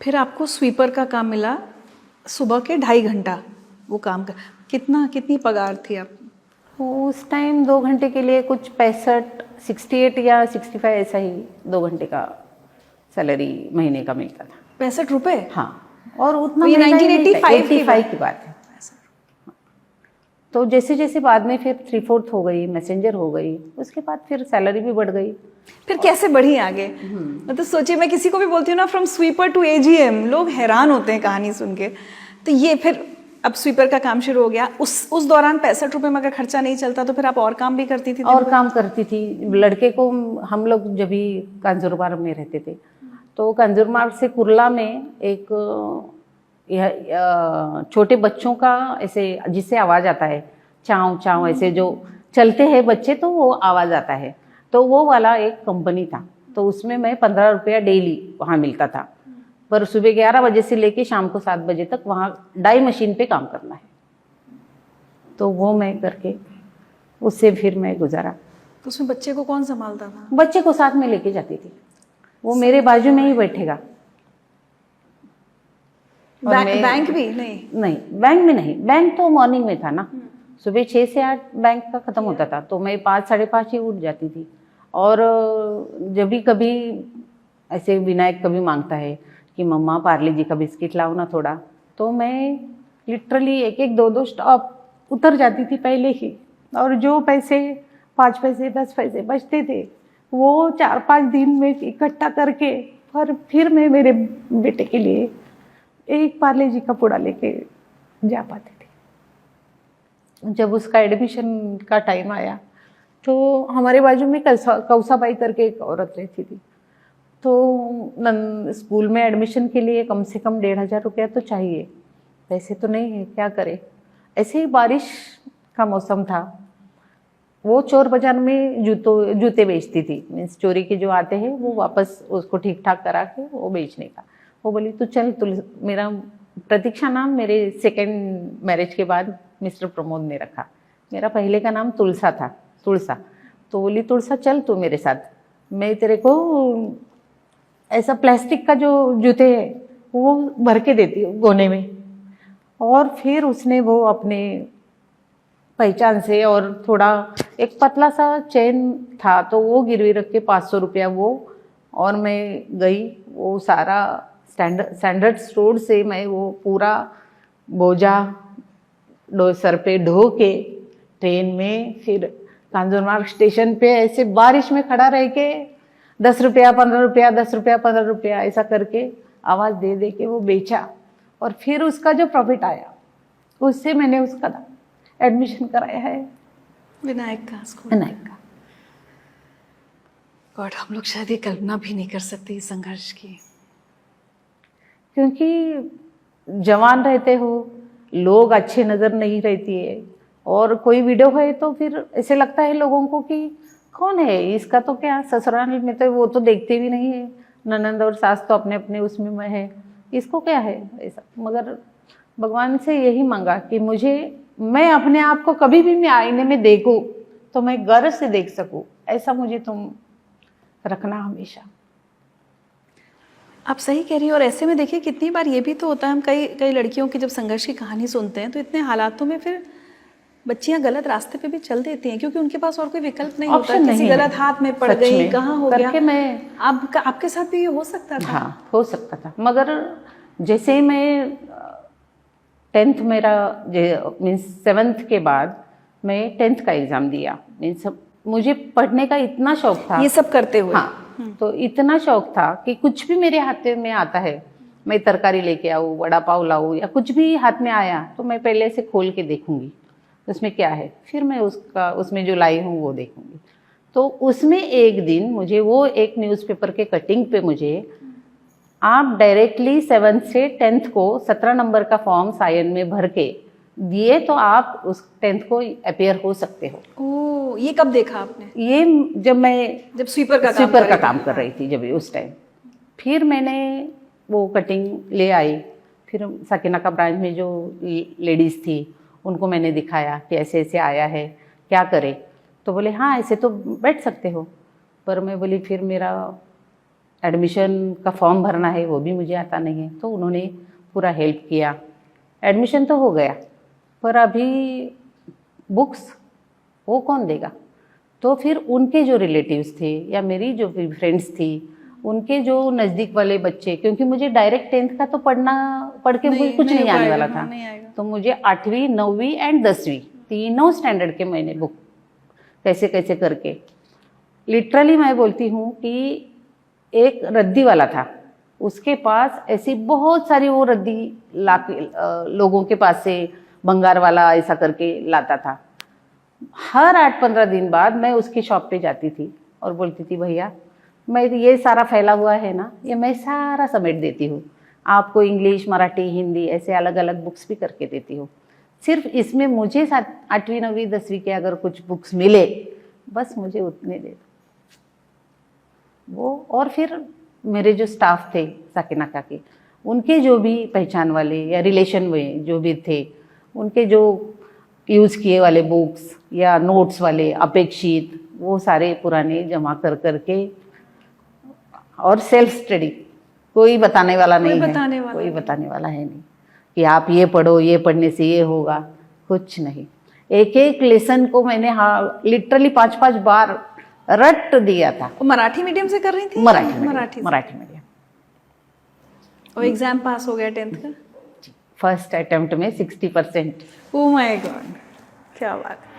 फिर आपको स्वीपर का काम मिला, सुबह के 2.5 घंटा वो काम कर, कितनी पगार थी आप? उस टाइम 2 घंटे के लिए कुछ 68 या 65 ऐसा ही 2 घंटे का सैलरी महीने का मिलता था। 65 रुपए? हाँ, और उतना तो ये महंगा ही नहीं था, 1985 की बात है। तो जैसे जैसे बाद में फिर 3/4 हो गई, मैसेंजर हो गई, उसके बाद फिर सैलरी भी बढ़ गई। फिर कैसे बढ़ी आगे? मतलब सोचिए, मैं किसी को भी बोलती हूँ ना फ्रॉम स्वीपर टू एजीएम, लोग हैरान होते हैं कहानी सुन के। तो ये फिर अब स्वीपर का काम शुरू हो गया, उस दौरान 65 रुपए में अगर खर्चा नहीं चलता तो फिर आप और काम भी करती थी? और काम करती थी। लड़के को हम लोग जब भी कांजूरमार्ग में रहते थे, तो कांजूरमार्ग से कुर्ला में एक छोटे बच्चों का ऐसे जिससे आवाज़ आता है, चाव चाव ऐसे जो चलते हैं बच्चे, तो वो आवाज़ आता है, तो वो वाला एक कंपनी था। तो उसमें मैं 15 रुपया डेली वहाँ मिलता था, पर सुबह 11 बजे से लेके शाम को 7 बजे तक वहाँ डाई मशीन पे काम करना है। तो वो मैं करके उससे फिर मैं गुजारा। तो उसमें बच्चे को कौन संभालता था? बच्चे को साथ में लेके जाती थी, वो मेरे बाजू में ही बैठेगा। बैंक भी नहीं? नहीं, बैंक में नहीं, बैंक तो मॉर्निंग में था ना, सुबह 6 से 8 बैंक का खत्म होता था, तो मैं 5 साढ़े 5 ही उठ जाती थी। और जब भी कभी ऐसे विनायक कभी मांगता है कि मम्मा पार्ले जी का बिस्किट लाओ ना थोड़ा, तो मैं लिटरली 1-1 2-2 स्टॉप उतर जाती थी पहले ही, और जो पैसे 5 पैसे 10 पैसे बचते थे वो 4-5 दिन में इकट्ठा करके, और फिर मैं मेरे बेटे के लिए एक पार्ले जी का पूड़ा लेके जा पाती थी। जब उसका एडमिशन का टाइम आया, तो हमारे बाजू में कौसाबाई करके एक औरत रहती थी, तो स्कूल में एडमिशन के लिए कम से कम 1,500 रुपया तो चाहिए, पैसे तो नहीं है, क्या करे। ऐसे ही बारिश का मौसम था, वो चोर बाजार में जूते बेचती थी, मीन्स चोरी के जो आते हैं वो वापस उसको ठीक ठाक करा के वो बेचने का। वो बोली तू चल, मेरा प्रतीक्षा नाम मेरे सेकेंड मैरिज के बाद मिस्टर प्रमोद ने रखा, मेरा पहले का नाम तुलसा था, तुलसा। तो बोली तुलसा चल तू मेरे साथ, मैं तेरे को ऐसा प्लास्टिक का जो जूते है वो भर के देती हूँ गोने में। और फिर उसने वो अपने पहचान से, और थोड़ा एक पतला सा चेन था, तो वो गिरवी रख के 500 रुपया वो, और मैं गई वो सारा स्टैंडर्ड स्टोर से मैं वो पूरा बोझा सर पे ढो के ट्रेन में फिर कांजूरमार्ग स्टेशन पे ऐसे बारिश में खड़ा रह के 10 रुपया 15 रुपया 10 रुपया 15 रुपया ऐसा करके आवाज़ दे दे के वो बेचा, और फिर उसका जो प्रॉफिट आया उससे मैंने उसका एडमिशन कराया है विनायक का स्कूल। विनायक का। गॉड, हम लोग शायद ये कल्पना भी नहीं कर सकते इस संघर्ष की, क्योंकि जवान रहते हो, लोग अच्छे नज़र नहीं रहती है, और कोई वीडियो है तो फिर ऐसे लगता है लोगों को कि कौन है इसका, तो क्या ससुराल में तो वो तो देखते भी नहीं है, ननंद और सास तो अपने अपने उसमें में है, इसको क्या है ऐसा। मगर भगवान से यही मांगा कि मैं अपने आप को कभी भी मैं आईने में देखूं तो मैं गर्व से देख सकूं, ऐसा मुझे तुम रखना हमेशा। आप सही कह रही हैं। और ऐसे में देखिए कितनी बार ये भी तो होता है, हम कई लड़कियों की जब संघर्ष की कहानी सुनते हैं तो इतने हालातों में फिर बच्चियां गलत रास्ते पे भी चल देती हैं, क्योंकि उनके पास और कोई विकल्प नहीं होता, किसी गलत हाथ में पड़ गई, कहाँ हो गया। मैं आपके साथ भी ये हो सकता था? हाँ, हो सकता था। मगर जैसे मैं 10th मेरा मीन्स 7th के बाद मैं 10th का एग्ज़ाम दिया, मीन्स मुझे पढ़ने का इतना शौक था, ये सब करते हुए। हाँ, तो इतना शौक था कि कुछ भी मेरे हाथ में आता है, मैं तरकारी लेके आऊँ, वड़ा पाव लाऊँ, या कुछ भी हाथ में आया तो मैं पहले से खोल के देखूंगी उसमें क्या है, फिर मैं उसमें जो लाई हूँ वो देखूंगी। तो उसमें एक दिन मुझे वो एक न्यूज़पेपर के कटिंग पे मुझे, आप डायरेक्टली 7th से 10th को 17 नंबर का फॉर्म सायन में भर के दिए तो आप उस 10th को अपेयर हो सकते हो। ओह, ये कब देखा आपने? ये जब स्वीपर का काम कर रही थी, जब उस टाइम फिर मैंने वो कटिंग ले आई, फिर सकीना का ब्रांच में जो लेडीज़ थी उनको मैंने दिखाया कि ऐसे ऐसे आया है, क्या करे। तो बोले हाँ ऐसे तो बैठ सकते हो, पर मैं बोली फिर मेरा एडमिशन का फॉर्म भरना है वो भी मुझे आता नहीं है, तो उन्होंने पूरा हेल्प किया। एडमिशन तो हो गया, पर अभी बुक्स वो कौन देगा? तो फिर उनके जो रिलेटिव्स थे या मेरी जो भी फ्रेंड्स थी, उनके जो नज़दीक वाले बच्चे, क्योंकि मुझे डायरेक्ट 10th का तो पढ़ के मुझे कुछ नहीं आने वाला था, तो मुझे 8वीं 9वीं एंड 10वीं तीनों स्टैंडर्ड के मैंने बुक कैसे कैसे करके, लिटरली मैं बोलती हूँ कि एक रद्दी वाला था, उसके पास ऐसी बहुत सारी वो रद्दी लोगों के पास से बंगार वाला ऐसा करके लाता था। हर 8-15 दिन बाद मैं उसकी शॉप पे जाती थी और बोलती थी, भैया मैं ये सारा फैला हुआ है ना, ये मैं सारा समेट देती हूँ, आपको इंग्लिश मराठी हिंदी ऐसे अलग अलग बुक्स भी करके देती हूँ, सिर्फ इसमें मुझे 8वीं 9वीं 10वीं के अगर कुछ बुक्स मिले बस मुझे उतने दे दो वो। और फिर मेरे जो स्टाफ थे साकिनाका के, उनके जो भी पहचान वाले या रिलेशन में जो भी थे, उनके जो यूज़ किए वाले बुक्स या नोट्स वाले अपेक्षित वो सारे पुराने जमा कर करके, और सेल्फ स्टडी, कोई बताने वाला नहीं है, कोई बताने वाला है नहीं कि आप ये पढ़ो, ये पढ़ने से ये होगा, कुछ नहीं। एक एक लेसन को मैंने लिटरली 5-5 बार रट दिया था। मराठी मीडियम से कर रही थी? मराठी मीडियम। और एग्जाम पास हो गया 10th का? फर्स्ट अटेम्प्ट में 60%। ओह माय गॉड, क्या बात है।